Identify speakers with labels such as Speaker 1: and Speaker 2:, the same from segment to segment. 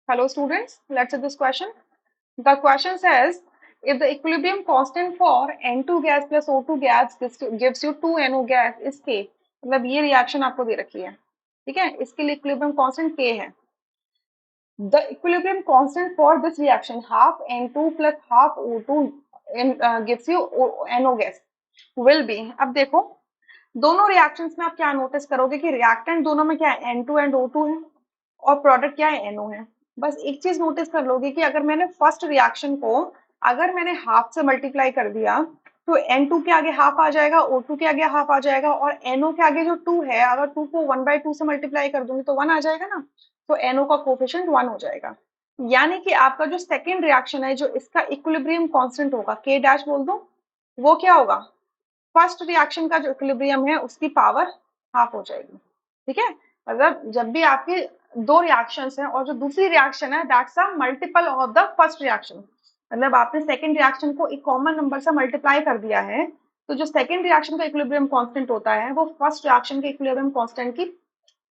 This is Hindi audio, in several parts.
Speaker 1: Hello students, let's see this question. The question says, if the equilibrium constant for N2 gas plus O2 gas gives you 2NO gas is K, मतलब ये रिएक्शन आपको दे रखी है, ठीक है, इसके लिए इक्विलिब्रियम कांस्टेंट K है. The equilibrium constant for this reaction half N2 plus half O2 gives you NO gas will be. अब देखो दोनों रिएक्शंस में आप क्या नोटिस करोगे कि रिएक्टेंट दोनों में क्या है, N2 एंड O2 है और प्रोडक्ट क्या है, NO है. बस एक चीज नोटिस कर लोगे कि अगर मैंने फर्स्ट रिएक्शन को अगर मैंने हाफ से मल्टीप्लाई कर दिया तो N2 के आगे हाफ आ जाएगा, O2 के आगे हाफ आ जाएगा और NO के आगे जो 2 है अगर 2 को 1/2 से मल्टीप्लाई कर दूंगी तो 1 आ जाएगा ना, तो NO का कोफिशिएंट 1 हो जाएगा. यानी कि आपका जो सेकेंड रिएक्शन है जो इसका इक्विलिब्रियम कांस्टेंट होगा K डैश बोल दो, वो क्या होगा, फर्स्ट रिएक्शन का जो इक्विलिब्रियम है उसकी पावर हाफ हो जाएगी. ठीक है, मतलब जब भी आपकी दो रिएक्शंस हैं और जो दूसरी रिएक्शन है that's a multiple of the first reaction, मतलब आपने सेकंड रिएक्शन को एक कॉमन नंबर से मल्टीप्लाई कर दिया है तो जो सेकंड रिएक्शन का इक्विलिब्रियम कांस्टेंट होता है वो फर्स्ट रिएक्शन के इक्विलिब्रियम कांस्टेंट की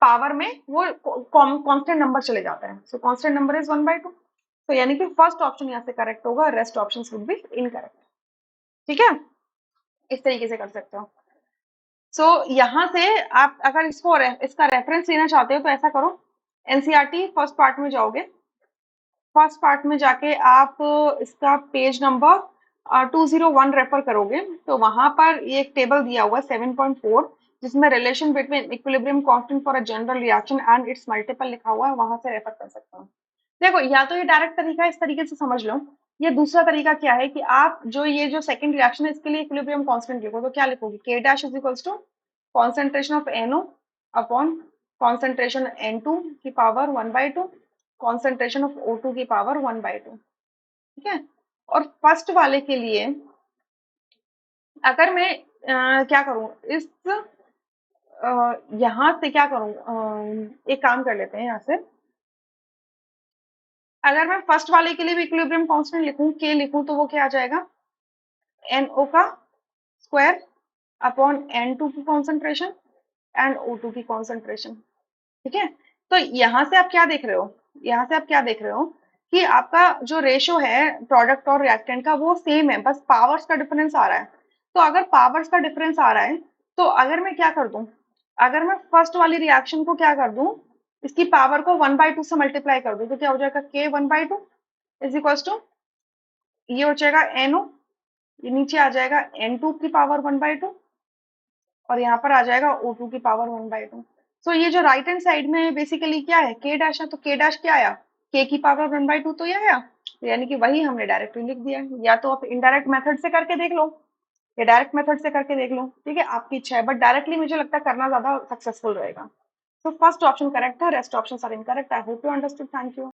Speaker 1: पावर में वो कांस्टेंट नंबर चले जाता है. सो कांस्टेंट नंबर इज 1/2. तो यानी कि फर्स्ट ऑप्शन यहाँ से करेक्ट होगा, rest options would be incorrect. ठीक है, इस तरीके से कर सकते हो. सो यहाँ से आप अगर इसका रेफरेंस लेना चाहते हो तो ऐसा करो, एनसीईआरटी फर्स्ट पार्ट में जाओगे, फर्स्ट पार्ट में जाके आप इसका पेज नंबर 201 रेफर करोगे तो वहां पर ये एक टेबल दिया हुआ है 7.4 जिसमें relation between equilibrium constant for a general reaction and it's multiple लिखा हुआ है, वहां से रेफर कर सकते हो. देखो या तो ये डायरेक्ट तरीका है, इस तरीके से समझ लो. ये दूसरा तरीका क्या है कि आप ये जो सेकंड रिएक्शन है इसके लिए इक्विलिब्रियम कांस्टेंट लिखो तो क्या लिखोगे, K dash is equals to concentration of NO upon concentration N2 की पावर 1/2 कॉन्सेंट्रेशन ऑफ O2 की पावर 1/2. ठीक है, और फर्स्ट वाले के लिए अगर मैं क्या करूं इस यहां से क्या करूं, एक काम कर लेते हैं यहाँ से, अगर मैं फर्स्ट वाले के लिए भी इक्विलिब्रियम कांस्टेंट लिखूं K लिखूं तो वो क्या आ जाएगा, NO का स्क्वायर अपॉन N2 की कॉन्सेंट्रेशन एंड O2 की कॉन्सेंट्रेशन. ठीक है, तो यहाँ से आप क्या देख रहे हो, यहाँ से आप क्या देख रहे हो कि आपका जो रेशो है प्रोडक्ट और रिएक्टेंट का वो सेम है, बस पावर्स का डिफरेंस आ रहा है. तो अगर पावर्स का डिफरेंस आ रहा है तो अगर मैं क्या कर दूं, अगर मैं फर्स्ट वाली रिएक्शन को क्या कर दूं, इसकी पावर को 1/2 से मल्टीप्लाई कर दूं तो क्या हो जाएगा, K 1/2 इज इक्वल टू ये हो जाएगा NO, ये नीचे आ जाएगा N2 की पावर 1/2 और यहाँ पर आ जाएगा O2 की पावर 1/2. सो ये जो राइट हैंड साइड में बेसिकली क्या है, K डैश है, तो K डैश क्या आया, K की पावर 1/2 तो ये आया. तो यानी कि वही हमने डायरेक्टली लिख दिया है. या तो आप इनडायरेक्ट मेथड से करके देख लो या डायरेक्ट मेथड से करके देख लो, ठीक है, आपकी इच्छा है, बट डायरेक्टली मुझे लगता है करना ज्यादा सक्सेसफुल रहेगा. तो फर्स्ट ऑप्शन करेक्ट था, rest option are incorrect. I hope you understood. Thank you.